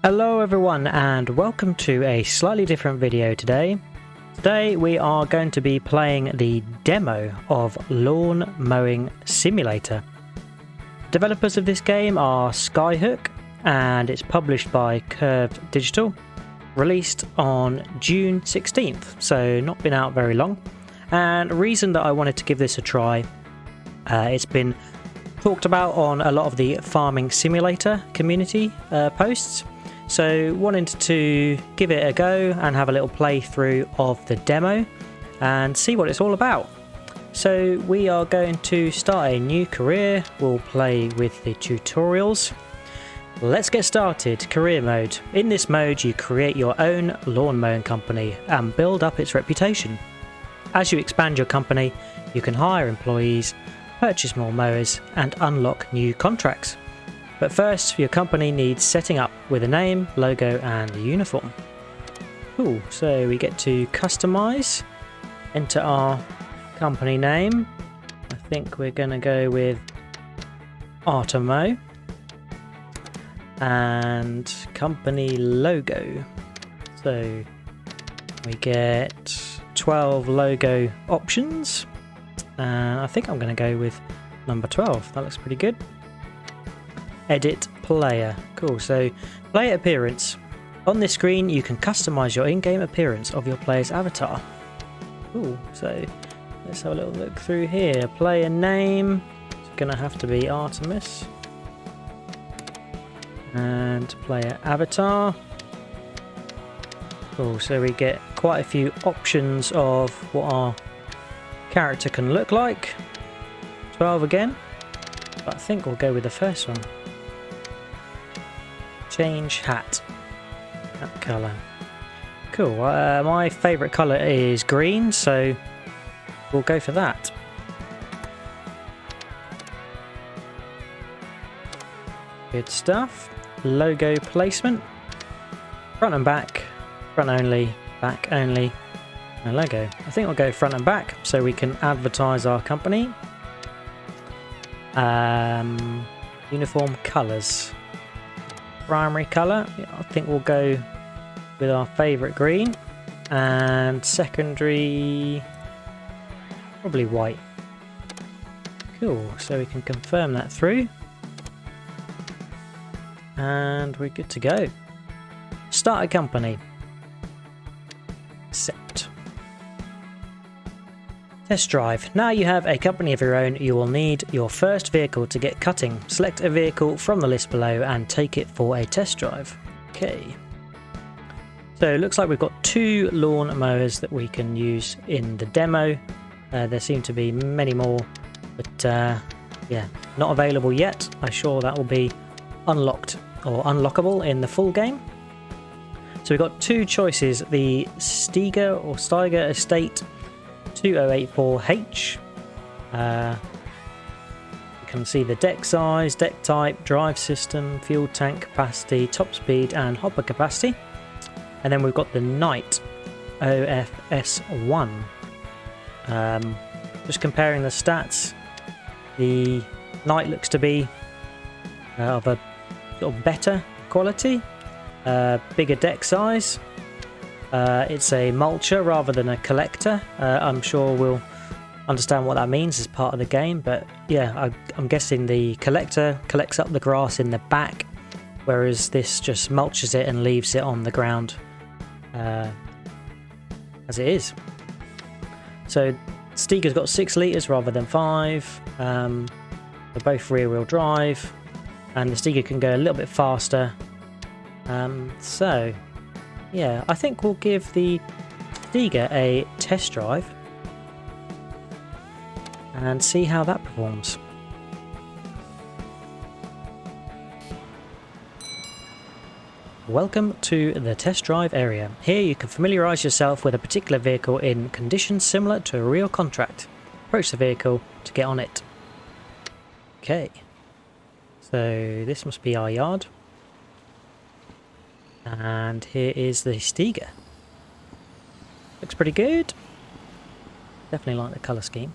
Hello everyone and welcome to a slightly different video today. Today we are going to be playing the demo of Lawn Mowing Simulator. Developers of this game are Skyhook and it's published by Curved Digital. Released on June 16th, so not been out very long. And the reason that I wanted to give this a try, it's been talked about on a lot of the Farming Simulator community posts. So wanted to give it a go and have a little playthrough of the demo and see what it's all about. So we are going to start a new career. We'll play with the tutorials. Let's get started. Career mode. In this mode you create your own lawn mowing company and build up its reputation. As you expand your company, you can hire employees, purchase more mowers and unlock new contracts. But first, your company needs setting up with a name, logo and a uniform. Cool, so we get to customize, enter our company name. I think we're going to go with Artemo. And company logo. So we get 12 logo options. And I think I'm going to go with number 12. That looks pretty good. Edit player. Cool, so player appearance. On this screen you can customize your in-game appearance of your player's avatar. Cool, so let's have a little look through here. Player name, it's gonna have to be Artemis. And player avatar. Cool, so we get quite a few options of what our character can look like. 12 again, but I think we'll go with the first one. Change hat colour. Cool. My favourite colour is green, so we'll go for that. Good stuff. Logo placement. Front and back. Front only. Back only. And logo. I think we'll go front and back so we can advertise our company. Uniform colours. Primary colour, I think we'll go with our favourite green, and secondary probably white. Cool, so we can confirm that through and we're good to go. Start a company. Accept. Test drive. Now you have a company of your own, you will need your first vehicle to get cutting. Select a vehicle from the list below and take it for a test drive. Okay. So it looks like we've got 2 lawn mowers that we can use in the demo. There seem to be many more, but yeah, not available yet. I'm sure that will be unlocked or unlockable in the full game. So we've got 2 choices, the Steiger Estate 2084H. You can see the deck size, deck type, drive system, fuel tank capacity, top speed and hopper capacity. And then we've got the Knight OFS1. Just comparing the stats, the Knight looks to be of a sort of better quality, bigger deck size. It's a mulcher rather than a collector. I'm sure we'll understand what that means as part of the game, but yeah, I'm guessing the collector collects up the grass in the back, whereas this just mulches it and leaves it on the ground as it is. So Steiger's got 6 litres rather than 5. They're both rear-wheel drive, and the Steiger can go a little bit faster. So yeah, I think we'll give the Steiger a test drive and see how that performs. Welcome to the test drive area. Here you can familiarise yourself with a particular vehicle in conditions similar to a real contract. Approach the vehicle to get on it. Okay, so this must be our yard. And here is the Steiger. Looks pretty good. Definitely like the colour scheme.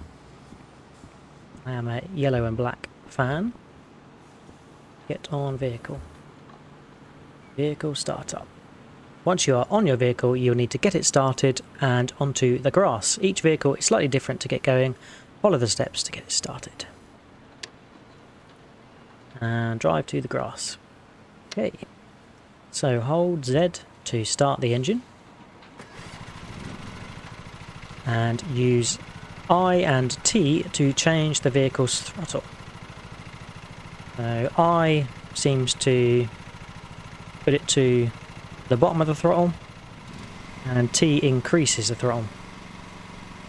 I am a yellow and black fan. Get on vehicle. Vehicle startup. Once you are on your vehicle, you'll need to get it started and onto the grass. Each vehicle is slightly different to get going. Follow the steps to get it started. And drive to the grass. Okay. So hold Z to start the engine. And use I and T to change the vehicle's throttle. So I seems to put it to the bottom of the throttle, and T increases the throttle.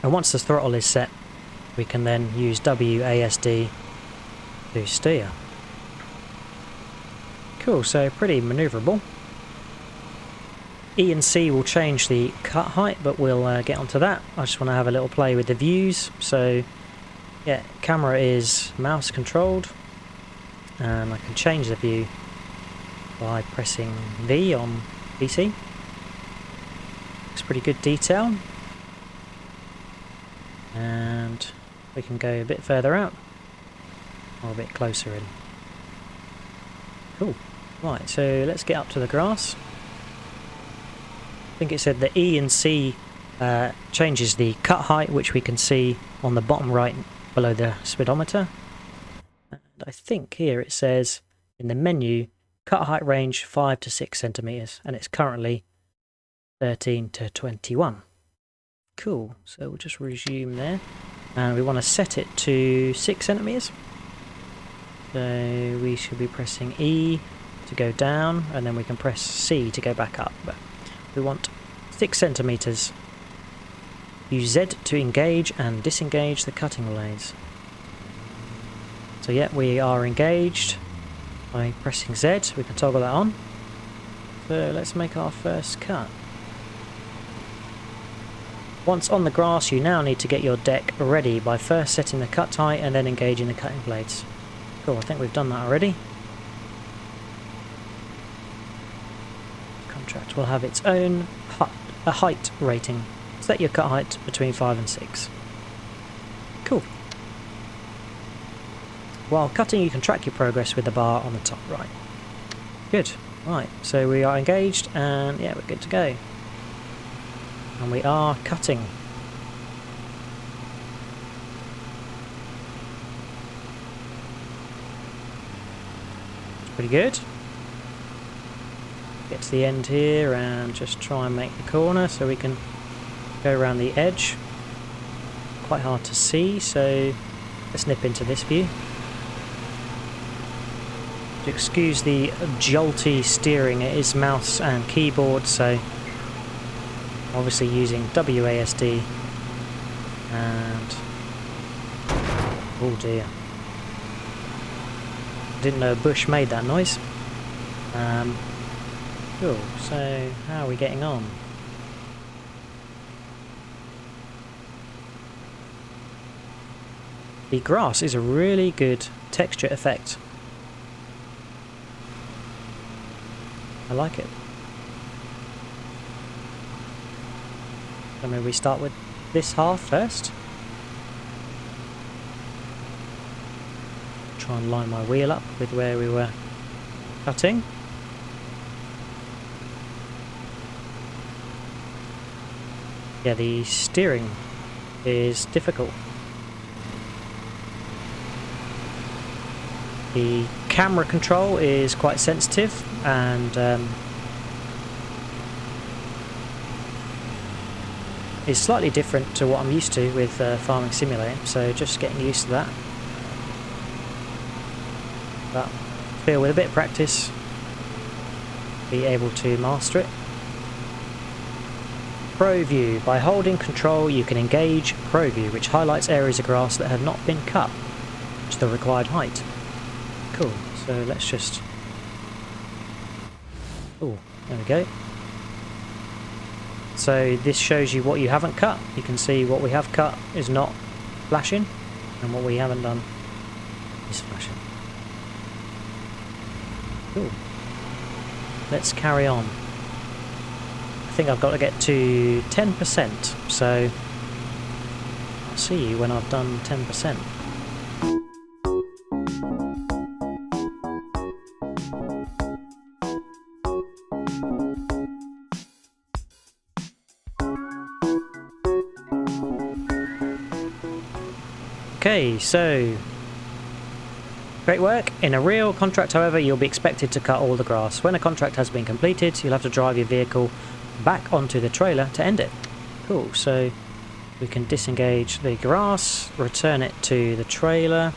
And once the throttle is set, we can then use WASD to steer. Cool, so pretty manoeuvrable. E and C will change the cut height, but we'll get onto that. I just want to have a little play with the views. So yeah, camera is mouse controlled, and I can change the view by pressing V on PC. It's pretty good detail. And we can go a bit further out, or a bit closer in. Cool. Right, so let's get up to the grass. I think it said the E and C changes the cut height, which we can see on the bottom right below the speedometer. And I think here it says in the menu, cut height range 5 to 6 centimeters, and it's currently 13 to 21. Cool, so we'll just resume there. And we want to set it to 6 centimeters. So we should be pressing E to go down, and then we can press C to go back up. But we want 6 centimeters. Use Z to engage and disengage the cutting blades. So yeah, we are engaged by pressing Z. We can toggle that on. So let's make our first cut. Once on the grass, you now need to get your deck ready by first setting the cut height and then engaging the cutting blades. Cool, I think we've done that already. Contract will have its own height rating. Set your cut height between 5 and 6. Cool. While cutting, you can track your progress with the bar on the top right. Good. Right, so we are engaged, and yeah, we're good to go. And we are cutting. Pretty good. Get to the end here and just try and make the corner so we can go around the edge. Quite hard to see, so let's nip into this view. To excuse the jolty steering, it is mouse and keyboard, so obviously using WASD, and oh dear, didn't know a bush made that noise. Cool, so how are we getting on? The grass is a really good texture effect. I like it. So maybe we start with this half first. Try and line my wheel up with where we were cutting. Yeah, the steering is difficult. The camera control is quite sensitive, and is slightly different to what I'm used to with Farming Simulator, so just getting used to that. But I feel with a bit of practice, be able to master it. Pro View. By holding control you can engage Pro View, which highlights areas of grass that have not been cut to the required height. Cool, so let's just... oh, there we go. So this shows you what you haven't cut. You can see what we have cut is not flashing, and what we haven't done is flashing. Cool. Let's carry on. I think I've got to get to 10%, so I'll see you when I've done 10%. Okay, so great work. In a real contract, however, you'll be expected to cut all the grass. When a contract has been completed, you'll have to drive your vehicle back onto the trailer to end it. Cool, so we can disengage the grass, return it to the trailer.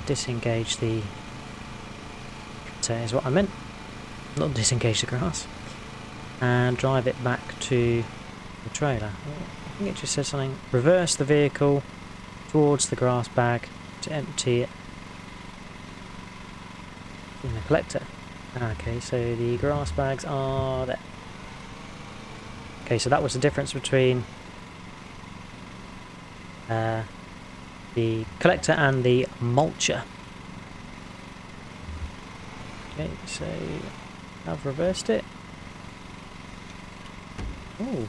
Disengage the... is what I meant. Not disengage the grass. And drive it back to the trailer. I think it just said something. Reverse the vehicle towards the grass bag to empty it in the collector. Okay, so the grass bags are there. Okay, so that was the difference between the collector and the mulcher. Okay, so I've reversed it. Oh,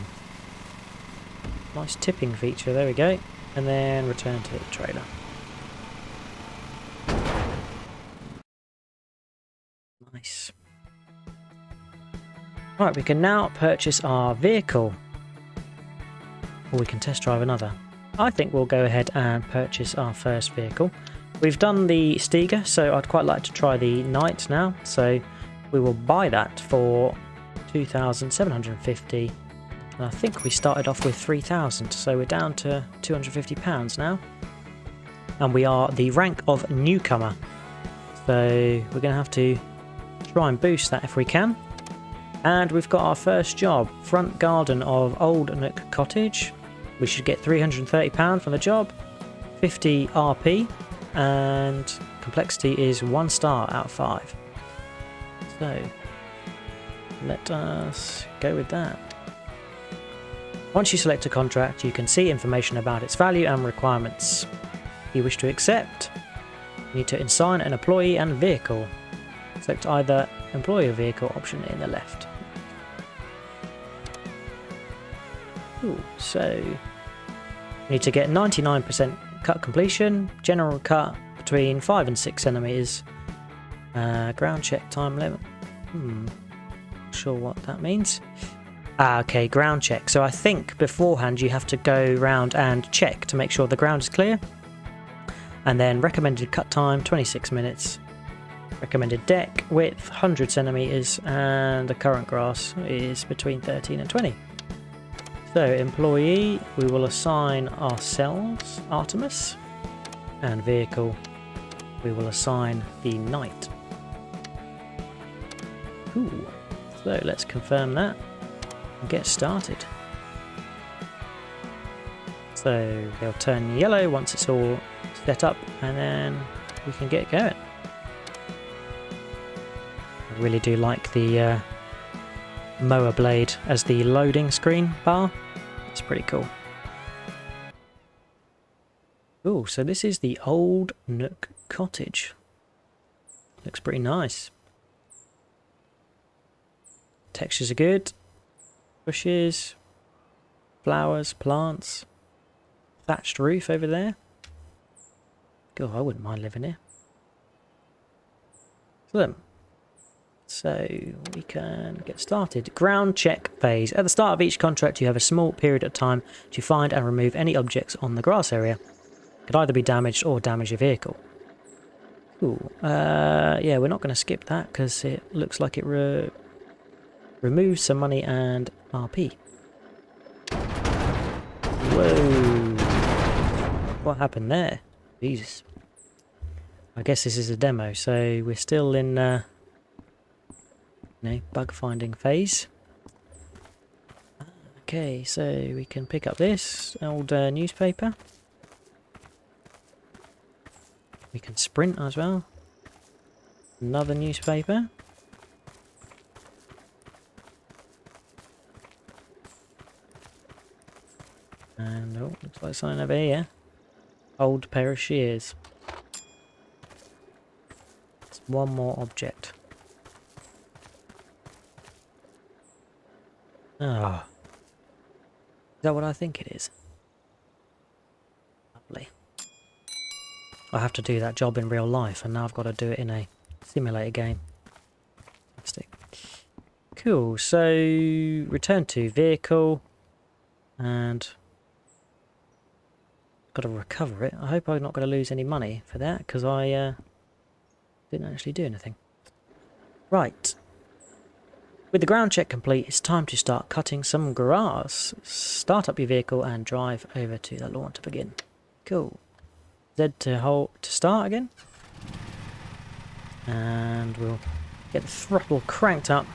nice tipping feature, there we go. And then return to the trailer. Nice. Right, we can now purchase our vehicle. Or we can test drive another. I think we'll go ahead and purchase our first vehicle. We've done the Stiga, so I'd quite like to try the Knight now. So we will buy that for 2,750. And I think we started off with 3,000, so we're down to £250 now. And we are the rank of newcomer. So we're going to have to try and boost that if we can. And we've got our first job, front garden of Old Nook Cottage. We should get £330 from the job, 50 RP, and complexity is 1 star out of 5. So let us go with that. Once you select a contract, you can see information about its value and requirements. If you wish to accept, you need to assign an employee and vehicle. Select either employee or vehicle option in the left. Ooh, so you need to get 99% cut completion, general cut between 5 and 6 centimeters, ground check time limit. Not sure what that means. Okay, ground check. So I think beforehand you have to go round and check to make sure the ground is clear. And then recommended cut time 26 minutes. Recommended deck width 100 centimeters, and the current grass is between 13 and 20. So employee, we will assign ourselves Artemis, and vehicle, we will assign the Knight. Cool. So let's confirm that and get started. So they'll turn yellow once it's all set up, and then we can get going. I really do like the mower blade as the loading screen bar. It's pretty cool. Cool, so this is the Old Nook Cottage. Looks pretty nice. Textures are good. Bushes, flowers, plants. Thatched roof over there. God, I wouldn't mind living here. Excellent. So we can get started. Ground check phase. At the start of each contract you have a small period of time to find and remove any objects on the grass area. It could either be damaged or damage your vehicle. Cool. Yeah, we're not going to skip that because it looks like it removes some money and RP. Whoa. What happened there? Jesus. I guess this is a demo, so we're still in bug finding phase. Okay, so we can pick up this old newspaper. We can sprint as well. Another newspaper. And oh, looks like something over here. Old pair of shears. It's one more object. Ah, is that what I think it is? Lovely. I have to do that job in real life, and now I've got to do it in a simulator game. Fantastic. Cool. So return to vehicle, and got to recover it. I hope I'm not going to lose any money for that, because I didn't actually do anything. Right. With the ground check complete, it's time to start cutting some grass. Start up your vehicle and drive over to the lawn to begin. Cool. Z to hold to start again. And we'll get the throttle cranked up.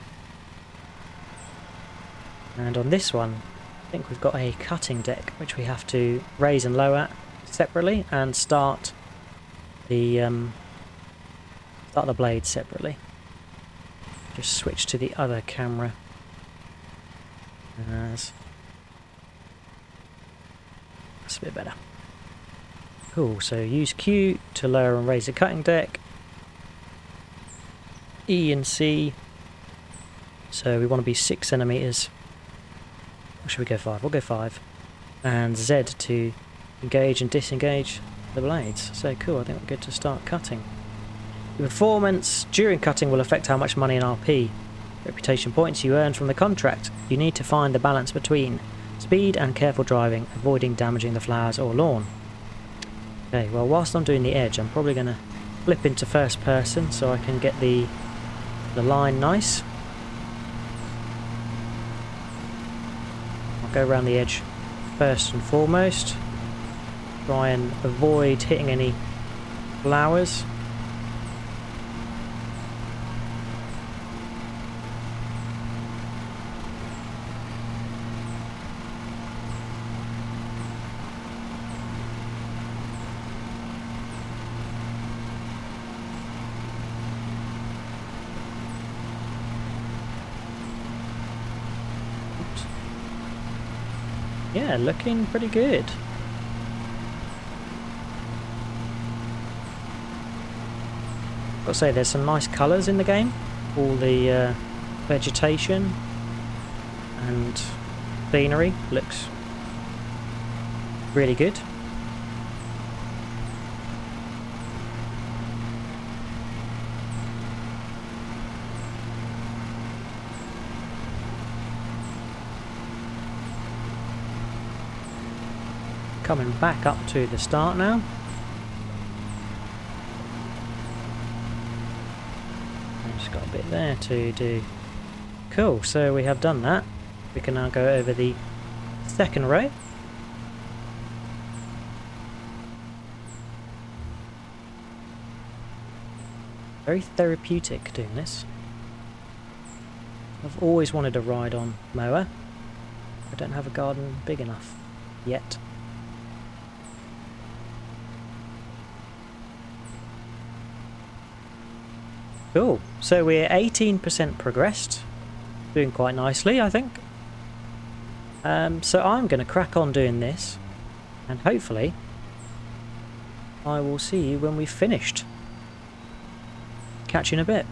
And on this one, I think we've got a cutting deck which we have to raise and lower separately and start the blade separately. Just switch to the other camera. That's a bit better. Cool, so use Q to lower and raise the cutting deck. E and C. So we want to be 6 centimeters. Or should we go 5? We'll go 5. And Z to engage and disengage the blades. So cool, I think we're good to start cutting. The performance during cutting will affect how much money and RP, reputation points, you earn from the contract. You need to find the balance between speed and careful driving, avoiding damaging the flowers or lawn. Okay, well whilst I'm doing the edge, I'm probably going to flip into first person so I can get the line nice. I'll go around the edge first and foremost. Try and avoid hitting any flowers. Yeah, looking pretty good. Got to say, there's some nice colours in the game. All the vegetation and scenery looks really good. Coming back up to the start now. I've just got a bit there to do. Cool, so we have done that. We can now go over the second row. Very therapeutic doing this. I've always wanted a ride-on mower. I don't have a garden big enough yet. Cool, so we're 18% progressed, doing quite nicely I think. So I'm going to crack on doing this, and hopefully I will see you when we've finished. Catch you in a bit.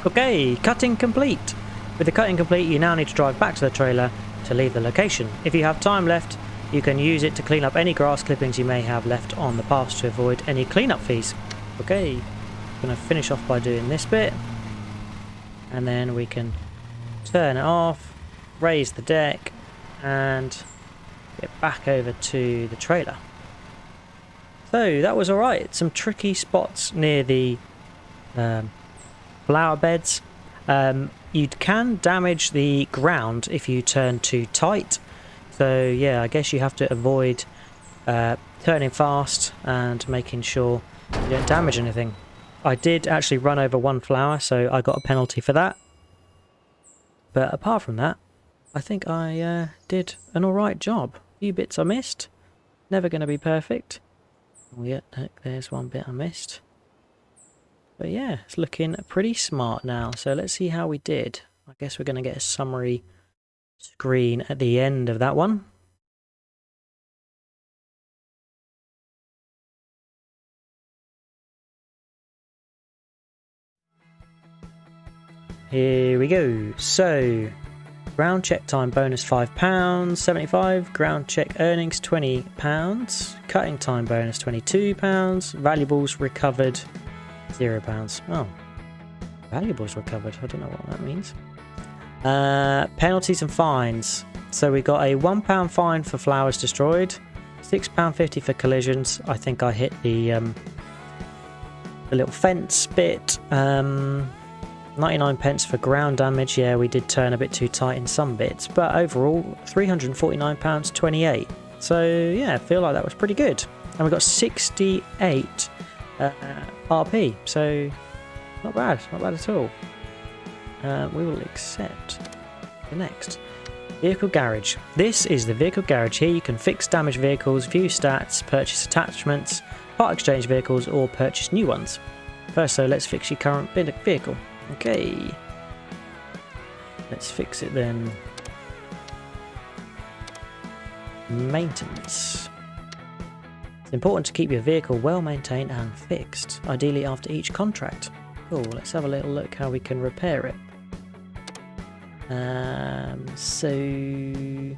Okay, cutting complete. With the cutting complete, you now need to drive back to the trailer to leave the location. If you have time left, you can use it to clean up any grass clippings you may have left on the path to avoid any cleanup fees. Okay, I'm going to finish off by doing this bit. And then we can turn it off, raise the deck, and get back over to the trailer. So that was alright. Some tricky spots near the flower beds. You can damage the ground if you turn too tight. So yeah, I guess you have to avoid turning fast and making sure you don't damage anything. I did actually run over one flower, so I got a penalty for that. But apart from that, I think I did an alright job. A few bits I missed. Never going to be perfect. Oh yeah, look, there's one bit I missed. But yeah, it's looking pretty smart now. So let's see how we did. I guess we're going to get a summary screen at the end of that one. Here we go. So, ground check time bonus £5, 75. Ground check earnings £20. Cutting time bonus £22. Valuables recovered £0. Oh, valuables recovered. I don't know what that means. Penalties and fines. So we got a £1 fine for flowers destroyed, £6.50 for collisions. I think I hit the little fence bit. 99 pence for ground damage. Yeah, we did turn a bit too tight in some bits, but overall £349.28. So yeah, I feel like that was pretty good. And we got 68 RP, so not bad at all. We will accept the next. Vehicle garage. This is the vehicle garage. Here you can fix damaged vehicles, view stats, purchase attachments, part exchange vehicles, or purchase new ones. First, so let's fix your current vehicle. Okay, let's fix it then. Maintenance. It's important to keep your vehicle well maintained and fixed, ideally after each contract. Cool, let's have a little look how we can repair it. So it's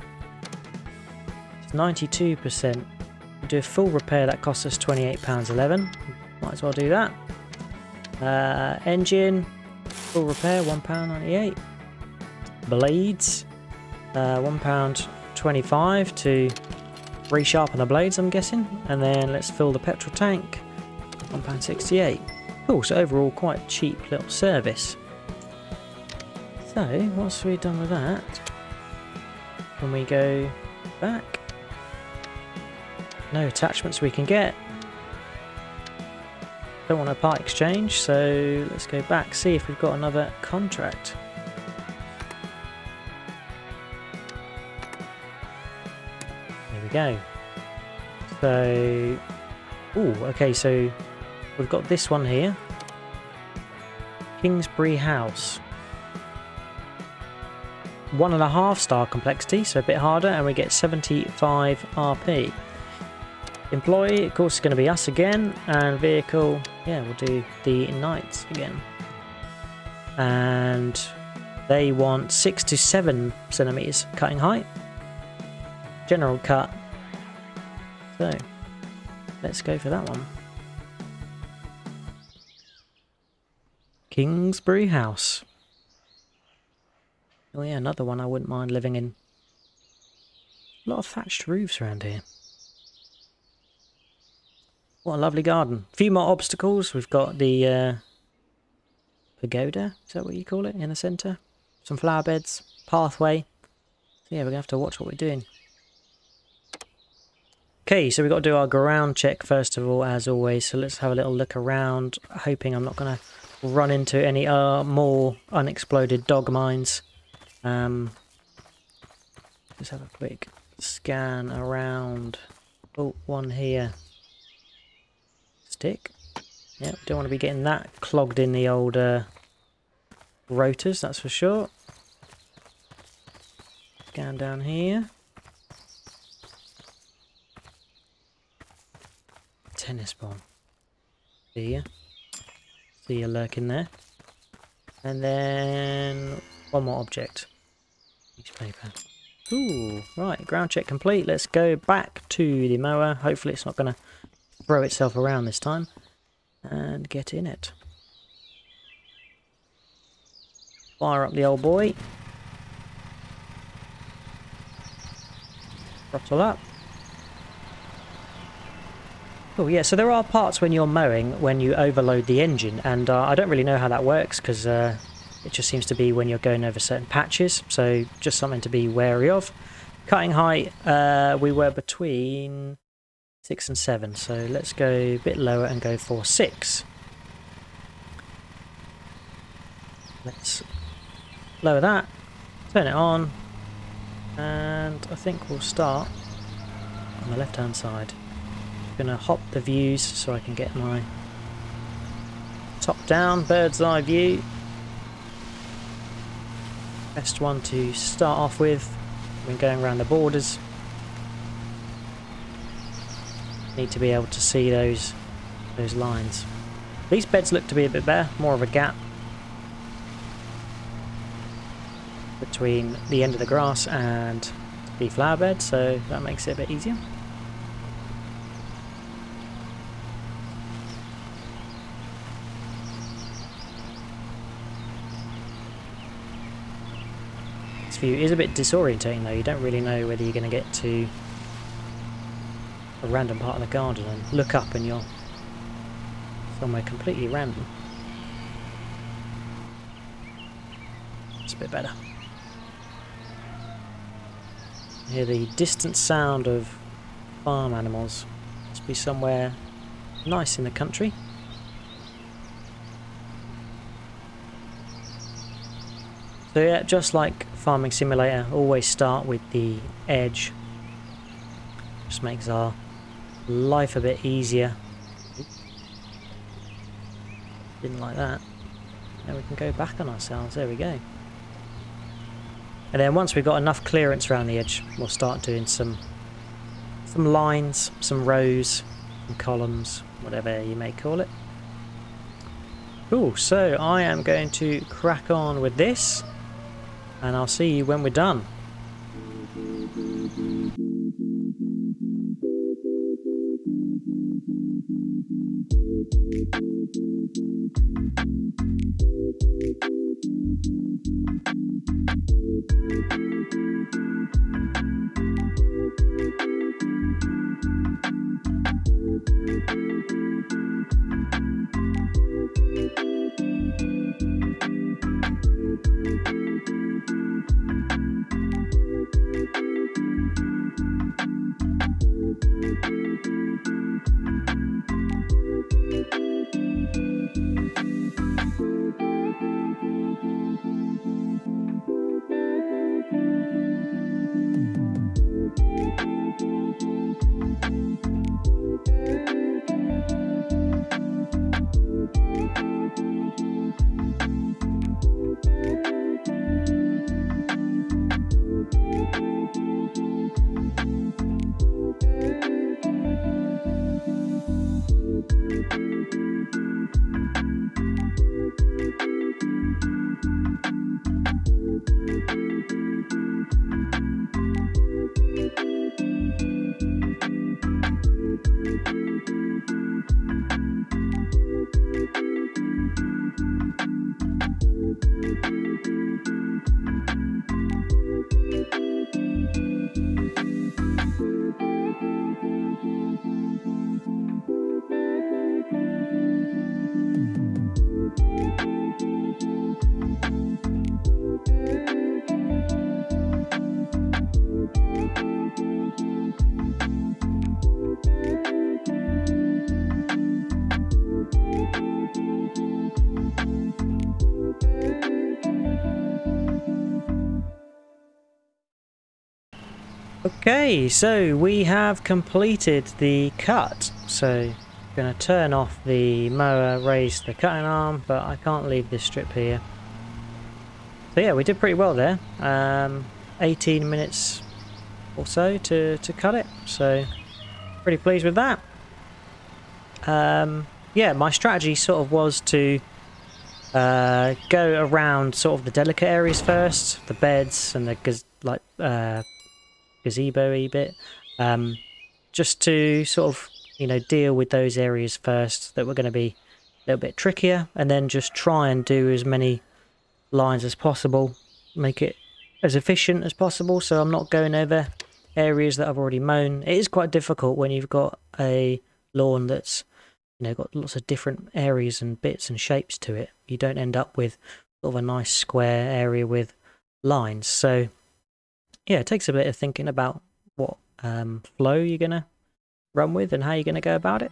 92%. We do a full repair, that costs us £28.11. Might as well do that. Engine, full repair, £1.98. Blades, £1.25 to resharpen the blades, I'm guessing. And then let's fill the petrol tank, £1.68. Cool, so overall quite cheap little service. So, once we've done with that, can we go back? No attachments we can get. Don't want a part exchange, so let's go back, see if we've got another contract. There we go. So, ooh, okay, so we've got this one here. Kingsbury House. 1.5 star complexity, so a bit harder, and we get 75 RP. Employee, of course, is going to be us again, and vehicle, yeah, we'll do the Knights again. And they want 6 to 7 centimeters cutting height. General cut. So, let's go for that one. Kingsbury House. Oh yeah, another one I wouldn't mind living in. A lot of thatched roofs around here. What a lovely garden. A few more obstacles. We've got the pagoda, is that what you call it, in the centre? Some flower beds, pathway. So yeah, we're going to have to watch what we're doing. Okay, so we've got to do our ground check first of all, as always. So let's have a little look around, hoping I'm not going to run into any more unexploded dog mines. Just have a quick scan around. Oh, one here. Stick. Yeah, don't want to be getting that clogged in the old rotors, that's for sure. Scan down here. Tennis ball. See ya. See you lurking there. And then one more object. Piece of paper. Ooh, right, ground check complete. Let's go back to the mower. Hopefully it's not going to throw itself around this time. And get in it. Fire up the old boy. Throttle up. Oh yeah, so there are parts when you're mowing when you overload the engine, and I don't really know how that works because it just seems to be when you're going over certain patches, so just something to be wary of. Cutting height, we were between 6 and 7, so let's go a bit lower and go for 6. Let's lower that, turn it on, and I think we'll start on the left hand side. I'm going to hop the views so I can get my top down bird's eye view. Best one to start off with when going around the borders. Need to be able to see those lines. These beds look to be a bit better, more of a gap between the end of the grass and the flower bed, so that makes it a bit easier. This view is a bit disorientating though, you don't really know whether you're going to get to a random part of the garden and look up and you're somewhere completely random. It's a bit better. Hear the distant sound of farm animals. Must be somewhere nice in the country. So yeah, just like Farming Simulator, always start with the edge. Just makes our life a bit easier. Didn't like that. Now we can go back on ourselves. There we go. And then once we've got enough clearance around the edge, we'll start doing some lines, some rows, some columns, whatever you may call it. Cool, so I am going to crack on with this, and I'll see you when we're done. Okay, so we have completed the cut. So I'm going to turn off the mower, raise the cutting arm, but I can't leave this strip here. So yeah, we did pretty well there. 18 minutes or so to cut it, so pretty pleased with that. Yeah, my strategy sort of was to go around sort of the delicate areas first, the beds and the gazebo-y bit, just to sort of, you know, deal with those areas first that were going to be a little bit trickier, and then just try and do as many lines as possible, make it as efficient as possible, so I'm not going over areas that I've already mown. It is quite difficult when you've got a lawn that's, you know, got lots of different areas and bits and shapes to it. You don't end up with sort of a nice square area with lines. So yeah, it takes a bit of thinking about what flow you're gonna run with and how you're gonna go about it.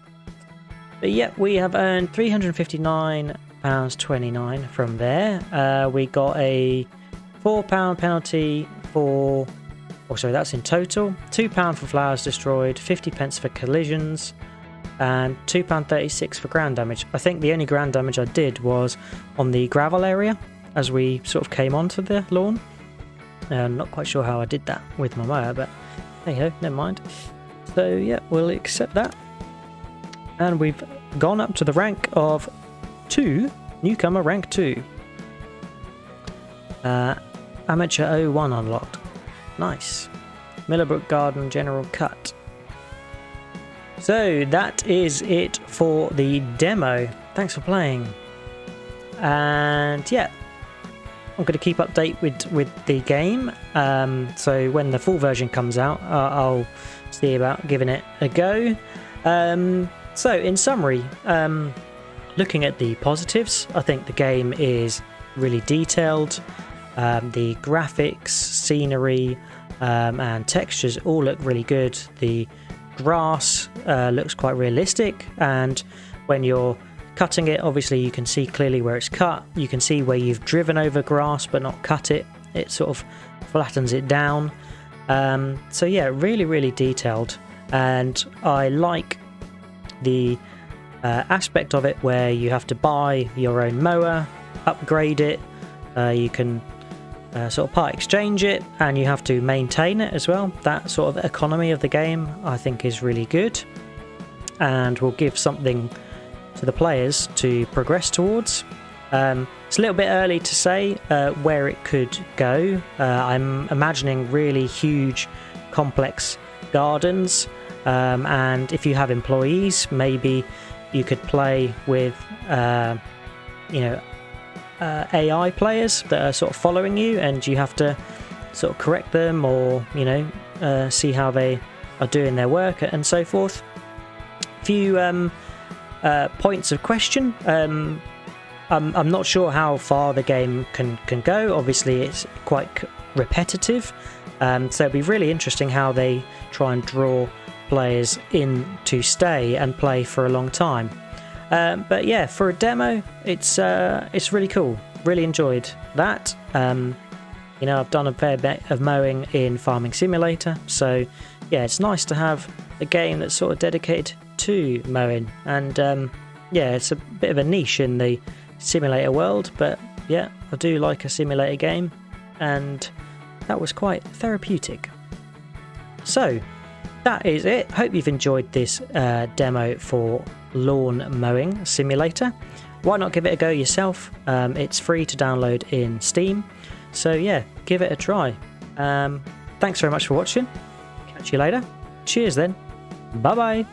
But yeah, we have earned £359.29 from there. We got a £4 penalty for, oh sorry, that's in total. £2 for flowers destroyed, 50p for collisions, and £2.36 for ground damage. I think the only ground damage I did was on the gravel area as we sort of came onto the lawn. I'm not quite sure how I did that with my mower, but hey ho, never mind. So yeah, we'll accept that. And we've gone up to the rank of 2, newcomer rank 2. Amateur 01 unlocked. Nice. Millbrook Garden General Cut. So that is it for the demo. Thanks for playing. And yeah, I'm going to keep update with the game. So when the full version comes out, I'll see about giving it a go. So in summary, looking at the positives, I think the game is really detailed. The graphics, scenery, and textures all look really good. The grass looks quite realistic, and when you're cutting it, obviously you can see clearly where it's cut. You can see where you've driven over grass but not cut it. It sort of flattens it down. So yeah, really detailed, and I like the aspect of it where you have to buy your own mower, upgrade it, you can sort of part exchange it, and you have to maintain it as well. That sort of economy of the game I think is really good, and will give something to the players to progress towards. It's a little bit early to say where it could go. I'm imagining really huge complex gardens, and if you have employees, maybe you could play with you know, AI players that are sort of following you, and you have to sort of correct them, or you know, see how they are doing their work and so forth. A few points of question. I'm not sure how far the game can go. Obviously it's quite repetitive, so it'd be really interesting how they try and draw players in to stay and play for a long time. But yeah, for a demo, it's really cool. Really enjoyed that. You know, I've done a fair bit of mowing in Farming Simulator, so yeah, it's nice to have a game that's sort of dedicated to mowing. And yeah, it's a bit of a niche in the simulator world, but yeah, I do like a simulator game, and that was quite therapeutic. So that is it. Hope you've enjoyed this demo for Lawn Mowing Simulator. Why not give it a go yourself? It's free to download in Steam, so yeah, give it a try. Thanks very much for watching. Catch you later. Cheers then. Bye bye.